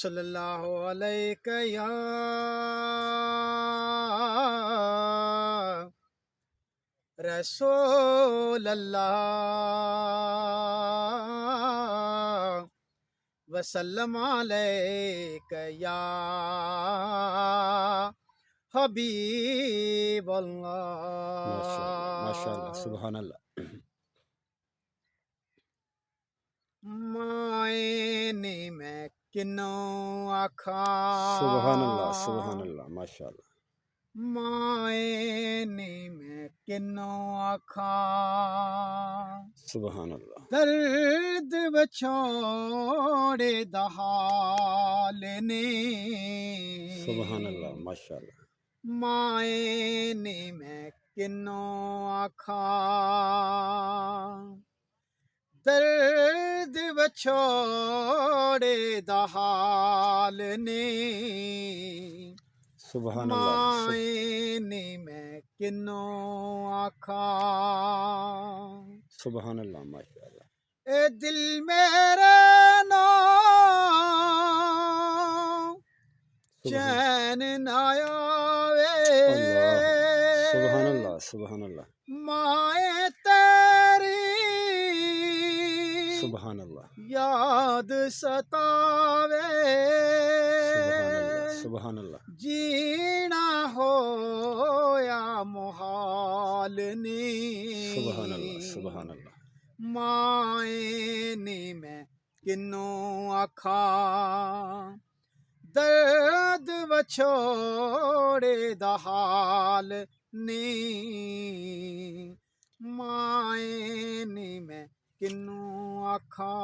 सल्लल्लाहु अलैहि या रसूल अल्लाह वसल्लम अलैका या हबीब माशाअल्लाह माशाअल्लाह अल्लाह। सुभान अल्लाह मायने मैं किनो आखा सुभान अल्लाह माशाअल्लाह मायने मैं किनो आखा सुभान अल्लाह दर्द बछोड़े दहाल ने सुभान अल्लाह माशाअल्लाह मायने मैं किनो आखा दर्द बछोड़े दहाल ने सुभान अल्लाह मायने मैं किनो आखा सुभान अल्लाह माशाअल्लाह ए दिल मेरे नो चैन न आवे सुभान अल्लाह माए तेरी सुभान अल्लाह याद सतावे सुभान अल्लाह जीना हो या मुहाल ने सुभान अल्लाह मायने मैं किनो आखा दर्द बछोड़े दहाल ने मायने मैं किनो आखा।